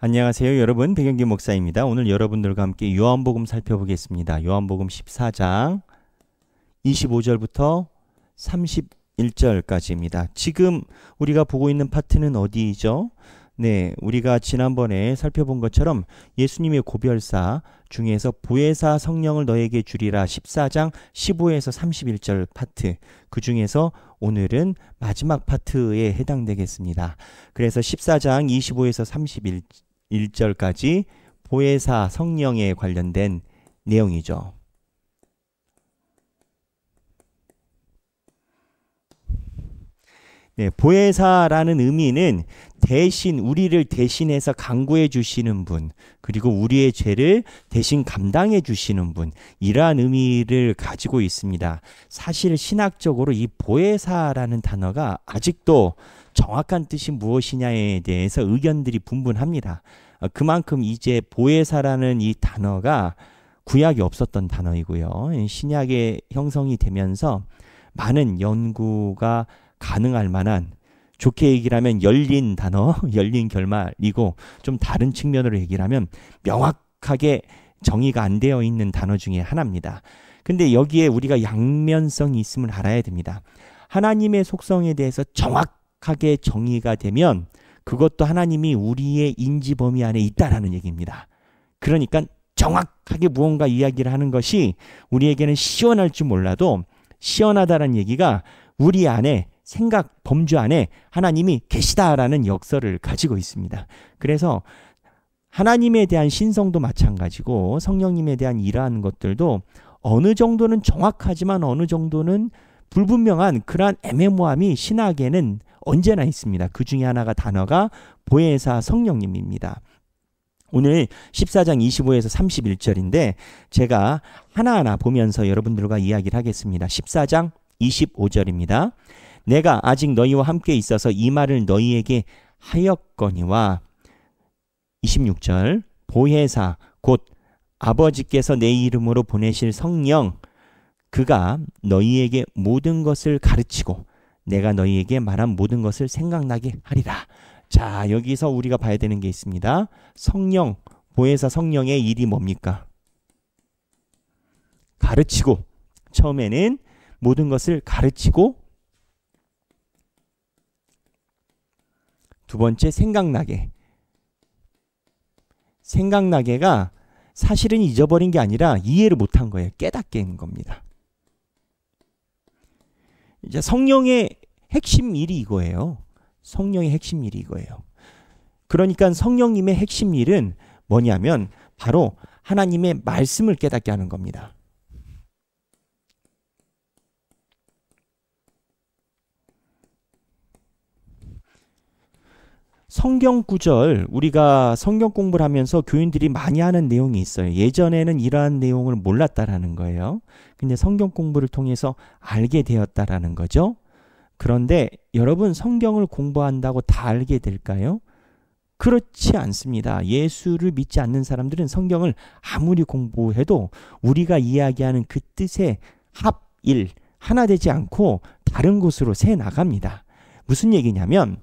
안녕하세요 여러분, 백영기 목사입니다. 오늘 여러분들과 함께 요한복음 살펴보겠습니다. 요한복음 14장 25절부터 31절까지입니다. 지금 우리가 보고 있는 파트는 어디죠? 네, 우리가 지난번에 살펴본 것처럼 예수님의 고별사 중에서 보혜사 성령을 너에게 주리라 14장 15에서 31절 파트, 그 중에서 오늘은 마지막 파트에 해당되겠습니다. 그래서 14장 25에서 31절까지 보혜사 성령에 관련된 내용이죠. 네, 보혜사라는 의미는 대신, 우리를 대신해서 강구해 주시는 분, 그리고 우리의 죄를 대신 감당해 주시는 분, 이러한 의미를 가지고 있습니다. 사실 신학적으로 이 보혜사라는 단어가 아직도 정확한 뜻이 무엇이냐에 대해서 의견들이 분분합니다. 그만큼 이제 보혜사라는 이 단어가 구약에 없었던 단어이고요. 신약에 형성이 되면서 많은 연구가 가능할 만한, 좋게 얘기를 하면 열린 단어, 열린 결말이고, 좀 다른 측면으로 얘기를 하면 명확하게 정의가 안 되어 있는 단어 중에 하나입니다. 근데 여기에 우리가 양면성이 있음을 알아야 됩니다. 하나님의 속성에 대해서 정확하게 정의가 되면 그것도 하나님이 우리의 인지 범위 안에 있다라는 얘기입니다. 그러니까 정확하게 무언가 이야기를 하는 것이 우리에게는 시원할 줄 몰라도, 시원하다는 얘기가 우리 안에 생각, 범주 안에 하나님이 계시다라는 역설을 가지고 있습니다. 그래서 하나님에 대한 신성도 마찬가지고 성령님에 대한 이러한 것들도 어느 정도는 정확하지만 어느 정도는 불분명한 그러한 애매모함이 신학에는 언제나 있습니다. 그 중에 하나가 단어가 보혜사 성령님입니다. 오늘 14장 25에서 31절인데 제가 하나하나 보면서 여러분들과 이야기를 하겠습니다. 14장 25절입니다. 내가 아직 너희와 함께 있어서 이 말을 너희에게 하였거니와, 26절, 보혜사 곧 아버지께서 내 이름으로 보내실 성령, 그가 너희에게 모든 것을 가르치고 내가 너희에게 말한 모든 것을 생각나게 하리라. 자, 여기서 우리가 봐야 되는 게 있습니다. 성령, 보혜사 성령의 일이 뭡니까? 가르치고, 처음에는 모든 것을 가르치고, 두 번째 생각나게. 생각나게가 사실은 잊어버린 게 아니라 이해를 못한 거예요. 깨닫게 하는 겁니다. 이제 성령의 핵심 일이 이거예요. 성령의 핵심 일이 이거예요. 그러니까 성령님의 핵심 일은 뭐냐면 바로 하나님의 말씀을 깨닫게 하는 겁니다. 성경 구절, 우리가 성경 공부를 하면서 교인들이 많이 하는 내용이 있어요. 예전에는 이러한 내용을 몰랐다라는 거예요. 근데 성경 공부를 통해서 알게 되었다라는 거죠. 그런데 여러분, 성경을 공부한다고 다 알게 될까요? 그렇지 않습니다. 예수를 믿지 않는 사람들은 성경을 아무리 공부해도 우리가 이야기하는 그 뜻의 합일, 하나 되지 않고 다른 곳으로 새 나갑니다. 무슨 얘기냐면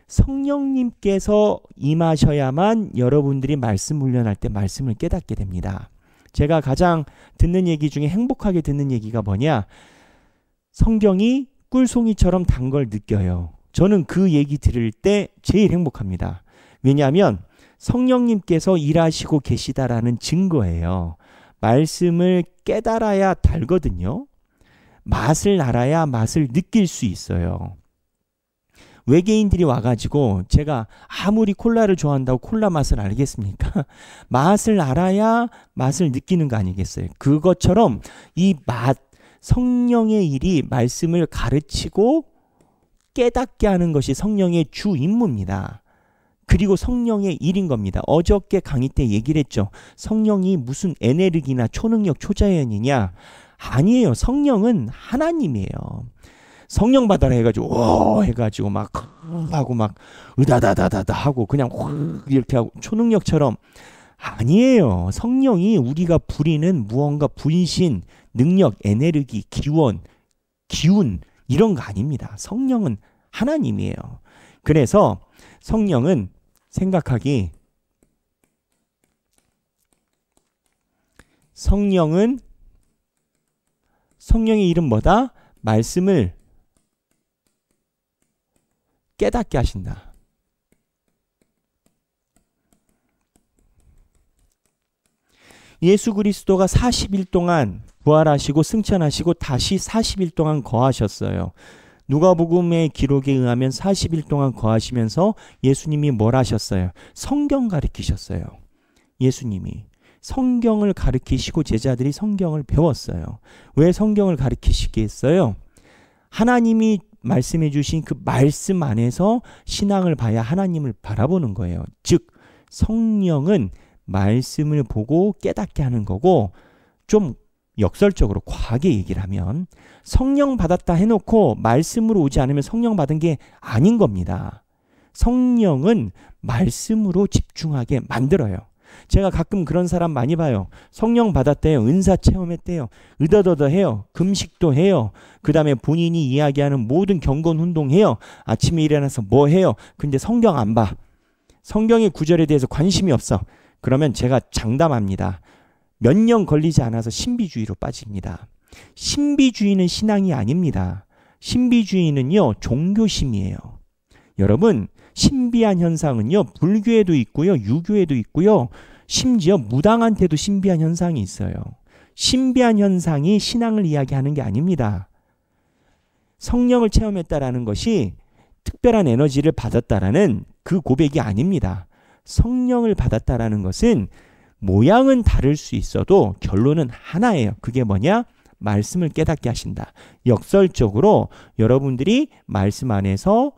성령님께서 임하셔야만 여러분들이 말씀 훈련할 때 말씀을 깨닫게 됩니다. 제가 가장 듣는 얘기 중에 행복하게 듣는 얘기가 뭐냐? 성경이 꿀송이처럼 단 걸 느껴요. 저는 그 얘기 들을 때 제일 행복합니다. 왜냐하면 성령님께서 일하시고 계시다라는 증거예요. 말씀을 깨달아야 달거든요. 맛을 알아야 맛을 느낄 수 있어요. 외계인들이 와가지고 제가 아무리 콜라를 좋아한다고 콜라 맛을 알겠습니까? 맛을 알아야 맛을 느끼는 거 아니겠어요? 그것처럼 이 맛, 성령의 일이 말씀을 가르치고 깨닫게 하는 것이 성령의 주 임무입니다. 그리고 성령의 일인 겁니다. 어저께 강의 때 얘기를 했죠. 성령이 무슨 에네르기나 초능력, 초자연이냐? 아니에요. 성령은 하나님이에요. 성령 받아라 해가지고 와 해가지고 막 하고 막 으다다다다다 하고 그냥 이렇게 하고 초능력처럼 아니에요. 성령이 우리가 부리는 무언가 분신, 능력, 에너지, 기원, 기운 이런 거 아닙니다. 성령은 하나님이에요. 그래서 성령은 생각하기 성령의 일은 뭐다? 말씀을 깨닫게 하신다. 예수 그리스도가 40일 동안 부활하시고 승천하시고 다시 40일 동안 거하셨어요. 누가복음의 기록에 의하면 40일 동안 거하시면서 예수님이 뭘 하셨어요? 성경 가르치셨어요. 예수님이 성경을 가르치시고 제자들이 성경을 배웠어요. 왜 성경을 가르치시게 했어요? 하나님이 말씀해 주신 그 말씀 안에서 신앙을 봐야 하나님을 바라보는 거예요. 즉 성령은 말씀을 보고 깨닫게 하는 거고, 좀 역설적으로 과하게 얘기를 하면 성령 받았다 해놓고 말씀으로 오지 않으면 성령 받은 게 아닌 겁니다. 성령은 말씀으로 집중하게 만들어요. 제가 가끔 그런 사람 많이 봐요. 성령 받았대요. 은사 체험했대요. 으더더더해요. 금식도 해요. 그 다음에 본인이 이야기하는 모든 경건 운동해요. 아침에 일어나서 뭐 해요. 근데 성경 안 봐. 성경의 구절에 대해서 관심이 없어. 그러면 제가 장담합니다. 몇 년 걸리지 않아서 신비주의로 빠집니다. 신비주의는 신앙이 아닙니다. 신비주의는요, 종교심이에요. 여러분, 신비한 현상은요, 불교에도 있고요, 유교에도 있고요, 심지어 무당한테도 신비한 현상이 있어요. 신비한 현상이 신앙을 이야기하는 게 아닙니다. 성령을 체험했다라는 것이 특별한 에너지를 받았다라는 그 고백이 아닙니다. 성령을 받았다라는 것은 모양은 다를 수 있어도 결론은 하나예요. 그게 뭐냐? 말씀을 깨닫게 하신다. 역설적으로 여러분들이 말씀 안에서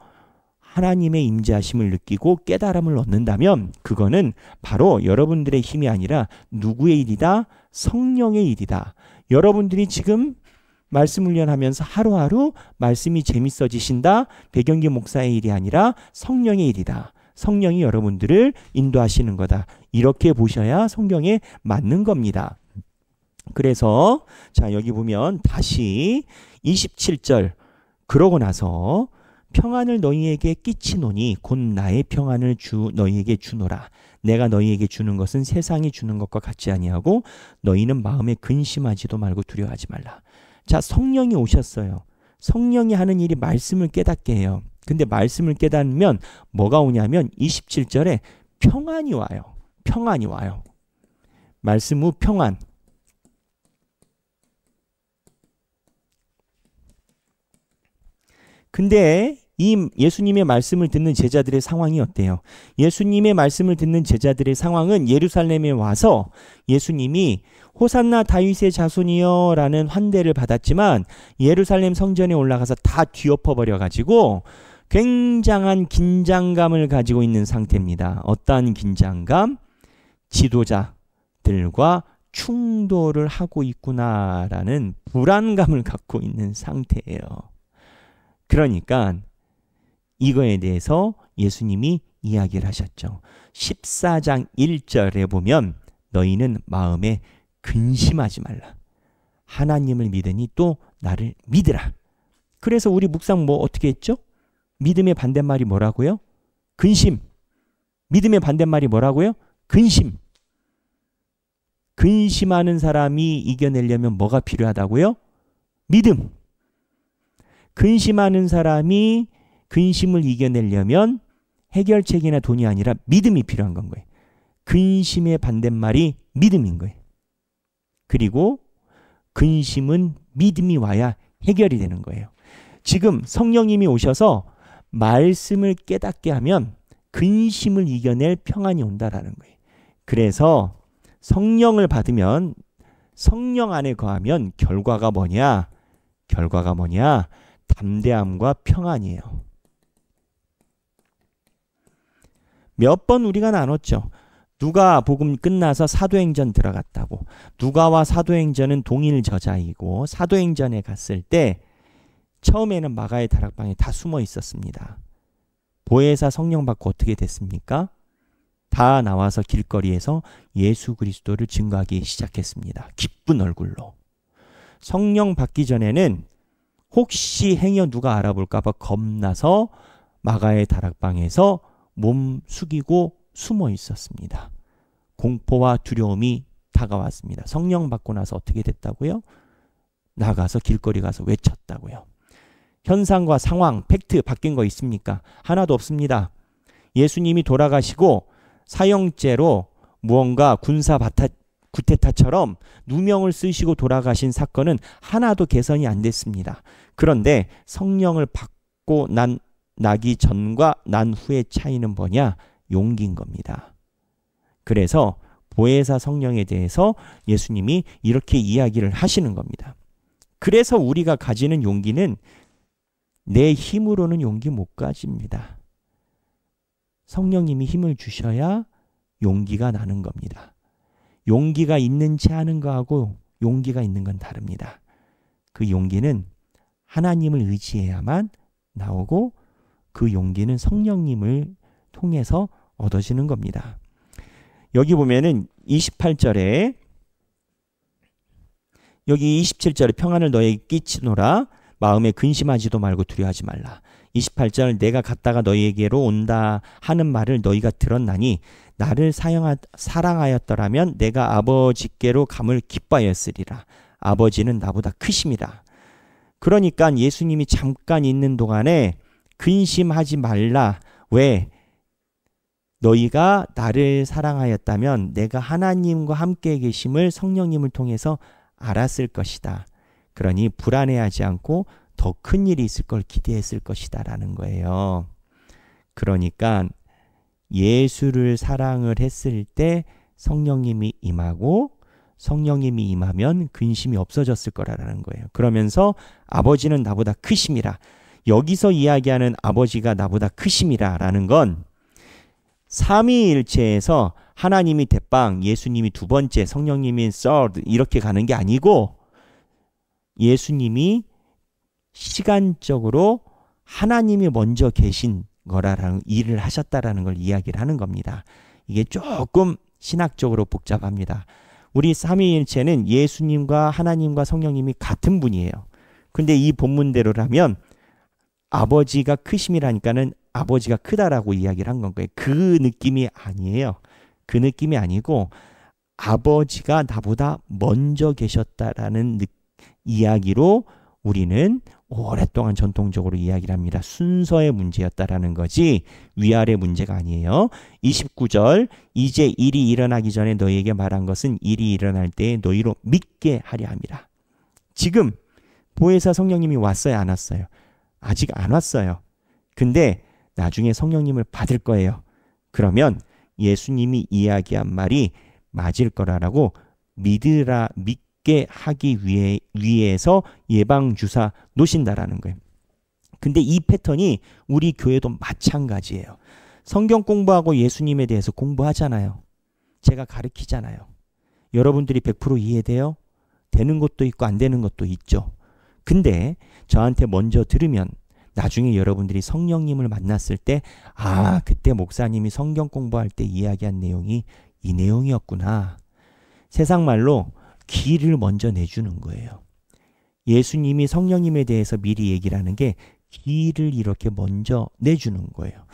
하나님의 임재하심을 느끼고 깨달음을 얻는다면 그거는 바로 여러분들의 힘이 아니라 누구의 일이다? 성령의 일이다. 여러분들이 지금 말씀 훈련하면서 하루하루 말씀이 재밌어지신다. 백영기 목사의 일이 아니라 성령의 일이다. 성령이 여러분들을 인도하시는 거다. 이렇게 보셔야 성경에 맞는 겁니다. 그래서 자, 여기 보면 다시 27절, 그러고 나서 평안을 너희에게 끼치노니 곧 나의 평안을 너희에게 주노라. 내가 너희에게 주는 것은 세상이 주는 것과 같지 아니하고 너희는 마음에 근심하지도 말고 두려워하지 말라. 자, 성령이 오셨어요. 성령이 하는 일이 말씀을 깨닫게 해요. 근데 말씀을 깨닫으면 뭐가 오냐면 27절에 평안이 와요. 평안이 와요. 말씀 후 평안. 근데 이 예수님의 말씀을 듣는 제자들의 상황이 어때요? 예수님의 말씀을 듣는 제자들의 상황은 예루살렘에 와서 예수님이 호산나 다윗의 자손이여 라는 환대를 받았지만 예루살렘 성전에 올라가서 다 뒤엎어 버려 가지고 굉장한 긴장감을 가지고 있는 상태입니다. 어떠한 긴장감? 지도자들과 충돌을 하고 있구나라는 불안감을 갖고 있는 상태예요. 그러니까 이거에 대해서 예수님이 이야기를 하셨죠. 14장 1절에 보면 너희는 마음에 근심하지 말라. 하나님을 믿으니 또 나를 믿으라. 그래서 우리 묵상 뭐 어떻게 했죠? 믿음의 반대말이 뭐라고요? 근심. 믿음의 반대말이 뭐라고요? 근심. 근심하는 사람이 이겨내려면 뭐가 필요하다고요? 믿음. 근심하는 사람이 근심을 이겨내려면 해결책이나 돈이 아니라 믿음이 필요한 건 거예요. 근심의 반대말이 믿음인 거예요. 그리고 근심은 믿음이 와야 해결이 되는 거예요. 지금 성령님이 오셔서 말씀을 깨닫게 하면 근심을 이겨낼 평안이 온다라는 거예요. 그래서 성령을 받으면, 성령 안에 거하면 결과가 뭐냐? 결과가 뭐냐? 담대함과 평안이에요. 몇 번 우리가 나눴죠. 누가복음 끝나서 사도행전 들어갔다고. 누가와 사도행전은 동일 저자이고 사도행전에 갔을 때 처음에는 마가의 다락방에 다 숨어 있었습니다. 보혜사 성령 받고 어떻게 됐습니까? 다 나와서 길거리에서 예수 그리스도를 증거하기 시작했습니다. 기쁜 얼굴로. 성령 받기 전에는 혹시 행여 누가 알아볼까 봐 겁나서 마가의 다락방에서 몸 숙이고 숨어 있었습니다. 공포와 두려움이 다 다가왔습니다. 성령 받고 나서 어떻게 됐다고요? 나가서 길거리 가서 외쳤다고요. 현상과 상황, 팩트 바뀐 거 있습니까? 하나도 없습니다. 예수님이 돌아가시고 사형죄로 무언가 군사 구테타처럼 누명을 쓰시고 돌아가신 사건은 하나도 개선이 안 됐습니다. 그런데 성령을 받고 나기 전과 난 후의 차이는 뭐냐? 용기인 겁니다. 그래서 보혜사 성령에 대해서 예수님이 이렇게 이야기를 하시는 겁니다. 그래서 우리가 가지는 용기는 내 힘으로는 용기 못 가집니다. 성령님이 힘을 주셔야 용기가 나는 겁니다. 용기가 있는지 하는 거하고 용기가 있는 건 다릅니다. 그 용기는 하나님을 의지해야만 나오고 그 용기는 성령님을 통해서 얻어지는 겁니다. 여기 보면은 28절에 여기 27절에 평안을 너에게 끼치노라 마음에 근심하지도 말고 두려워하지 말라. 28절 내가 갔다가 너희에게로 온다 하는 말을 너희가 들었나니 나를 사랑하였더라면 내가 아버지께로 감을 기뻐하였으리라. 아버지는 나보다 크심이라. 그러니까 예수님이 잠깐 있는 동안에 근심하지 말라. 왜? 너희가 나를 사랑하였다면 내가 하나님과 함께 계심을 성령님을 통해서 알았을 것이다. 그러니 불안해하지 않고 더 큰 일이 있을 걸 기대했을 것이다 라는 거예요. 그러니까 예수를 사랑을 했을 때 성령님이 임하고 성령님이 임하면 근심이 없어졌을 거라는 거예요. 그러면서 아버지는 나보다 크심이라. 여기서 이야기하는 아버지가 나보다 크심이라 라는 건 삼위일체에서 하나님이 대빵, 예수님이 두 번째, 성령님이 third 이렇게 가는 게 아니고 예수님이 시간적으로 하나님이 먼저 계신 거라는 일을 하셨다라는 걸 이야기를 하는 겁니다. 이게 조금 신학적으로 복잡합니다. 우리 삼위일체는 예수님과 하나님과 성령님이 같은 분이에요. 근데 이 본문대로라면 아버지가 크심이라니까는 아버지가 크다라고 이야기를 한 건 거예요. 그 느낌이 아니에요. 그 느낌이 아니고 아버지가 나보다 먼저 계셨다라는 이야기로 우리는 오랫동안 전통적으로 이야기를 합니다. 순서의 문제였다라는 거지 위아래 문제가 아니에요. 29절 이제 일이 일어나기 전에 너희에게 말한 것은 일이 일어날 때에 너희로 믿게 하려 함이라. 지금 보혜사 성령님이 왔어요? 안 왔어요? 아직 안 왔어요. 근데 나중에 성령님을 받을 거예요. 그러면 예수님이 이야기한 말이 맞을 거라고 믿게 하기 위해서 예방주사 놓으신다라는 거예요. 근데 이 패턴이 우리 교회도 마찬가지예요. 성경 공부하고 예수님에 대해서 공부하잖아요. 제가 가르치잖아요. 여러분들이 100% 이해돼요? 되는 것도 있고 안 되는 것도 있죠. 근데 저한테 먼저 들으면 나중에 여러분들이 성령님을 만났을 때 그때 목사님이 성경 공부할 때 이야기한 내용이 이 내용이었구나. 세상 말로 길을 먼저 내주는 거예요. 예수님이 성령님에 대해서 미리 얘기를 하는 게 길을 이렇게 먼저 내주는 거예요.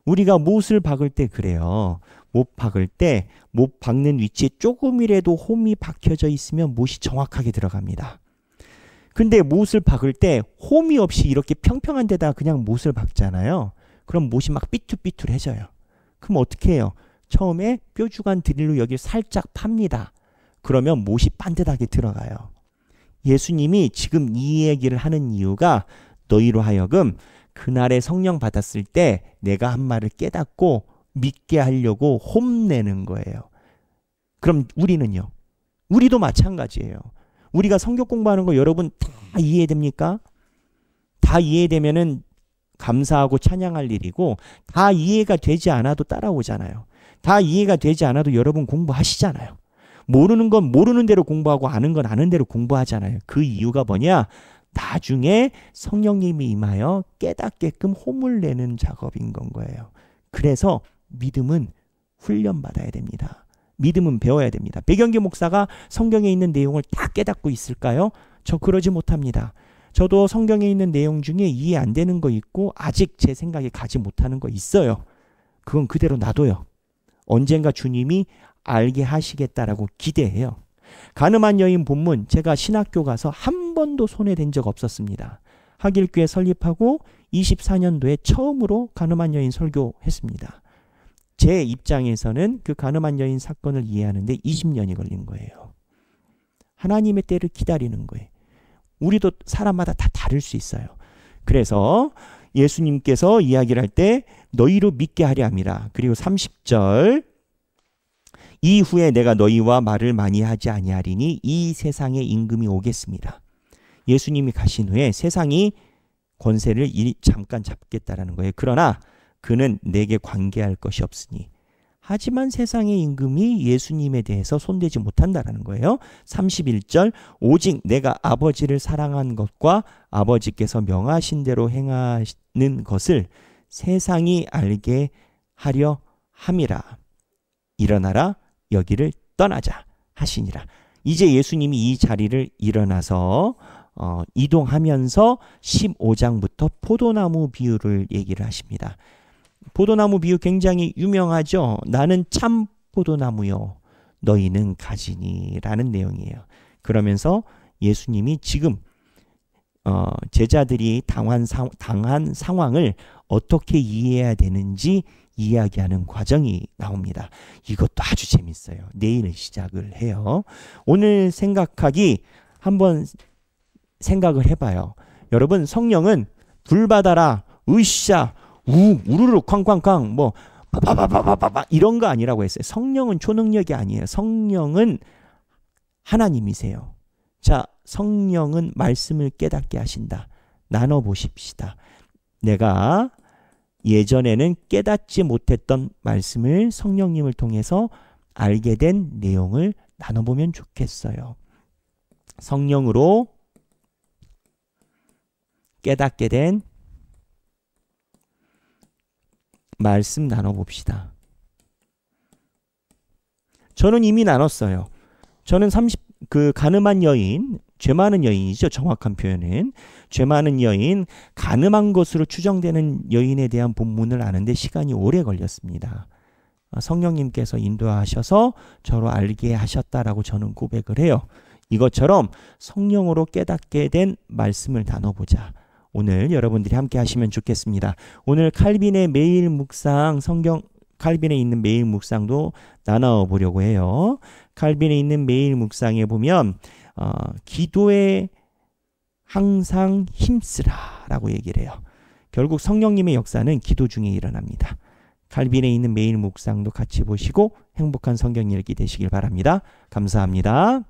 우리가 못을 박을 때 그래요. 못 박을 때 못 박는 위치에 조금이라도 홈이 박혀져 있으면 못이 정확하게 들어갑니다. 근데 못을 박을 때 홈이 없이 이렇게 평평한 데다가 그냥 못을 박잖아요. 그럼 못이 막 삐뚤삐뚤해져요. 그럼 어떻게 해요? 처음에 뾰족한 드릴로 여기 살짝 팝니다. 그러면 못이 반듯하게 들어가요. 예수님이 지금 이 얘기를 하는 이유가 너희로 하여금 그날에 성령 받았을 때 내가 한 말을 깨닫고 믿게 하려고 홈내는 거예요. 그럼 우리는요? 우리도 마찬가지예요. 우리가 성경 공부하는 거 여러분 다 이해됩니까? 다 이해되면은 감사하고 찬양할 일이고 다 이해가 되지 않아도 따라오잖아요. 다 이해가 되지 않아도 여러분 공부하시잖아요. 모르는 건 모르는 대로 공부하고 아는 건 아는 대로 공부하잖아요. 그 이유가 뭐냐? 나중에 성령님이 임하여 깨닫게끔 홈을 내는 작업인 건 거예요. 그래서 믿음은 훈련받아야 됩니다. 믿음은 배워야 됩니다. 백영기 목사가 성경에 있는 내용을 다 깨닫고 있을까요? 저 그러지 못합니다. 저도 성경에 있는 내용 중에 이해 안 되는 거 있고 아직 제 생각에 가지 못하는 거 있어요. 그건 그대로 놔둬요. 언젠가 주님이 알게 하시겠다라고 기대해요. 가늠한 여인 본문 제가 신학교 가서 한 번도 손에 댄 적 없었습니다. 하길교회 설립하고 24년도에 처음으로 가늠한 여인 설교했습니다. 제 입장에서는 그 가늠한 여인 사건을 이해하는데 20년이 걸린 거예요. 하나님의 때를 기다리는 거예요. 우리도 사람마다 다 다를 수 있어요. 그래서 예수님께서 이야기를 할 때 너희로 믿게 하려 함이라. 그리고 30절 이후에 내가 너희와 말을 많이 하지 아니하리니 이 세상의 임금이 오겠습니다. 예수님이 가신 후에 세상이 권세를 잠깐 잡겠다라는 거예요. 그러나 그는 내게 관계할 것이 없으니. 하지만 세상의 임금이 예수님에 대해서 손대지 못한다라는 거예요. 31절 오직 내가 아버지를 사랑한 것과 아버지께서 명하신 대로 행하는 것을 세상이 알게 하려 함이라. 일어나라 여기를 떠나자 하시니라. 이제 예수님이 이 자리를 일어나서 이동하면서 15장부터 포도나무 비유를 얘기를 하십니다. 포도나무 비유 굉장히 유명하죠. 나는 참 포도나무요 너희는 가지니 라는 내용이에요. 그러면서 예수님이 지금 제자들이 당한 상황을 어떻게 이해해야 되는지 이야기하는 과정이 나옵니다. 이것도 아주 재밌어요. 내일 시작을 해요. 오늘 생각하기 한번 생각을 해봐요. 여러분 성령은 불 받아라 으쌰 우르르 쾅쾅쾅 뭐 바바바바바바 이런 거 아니라고 했어요. 성령은 초능력이 아니에요. 성령은 하나님이세요. 자, 성령은 말씀을 깨닫게 하신다. 나눠보십시다. 내가 예전에는 깨닫지 못했던 말씀을 성령님을 통해서 알게 된 내용을 나눠보면 좋겠어요. 성령으로 깨닫게 된 말씀 나눠봅시다. 저는 이미 나눴어요. 저는 가늠한 여인, 죄 많은 여인이죠. 정확한 표현은. 죄 많은 여인, 가늠한 것으로 추정되는 여인에 대한 본문을 아는데 시간이 오래 걸렸습니다. 성령님께서 인도하셔서 저로 알게 하셨다라고 저는 고백을 해요. 이것처럼 성령으로 깨닫게 된 말씀을 나눠보자. 오늘 여러분들이 함께 하시면 좋겠습니다. 오늘 칼빈의 매일 묵상 칼빈에 있는 매일 묵상도 나눠보려고 해요. 칼빈에 있는 매일 묵상에 보면 기도에 항상 힘쓰라 라고 얘기를 해요. 결국 성령님의 역사는 기도 중에 일어납니다. 칼빈에 있는 매일 묵상도 같이 보시고 행복한 성경 읽기 되시길 바랍니다. 감사합니다.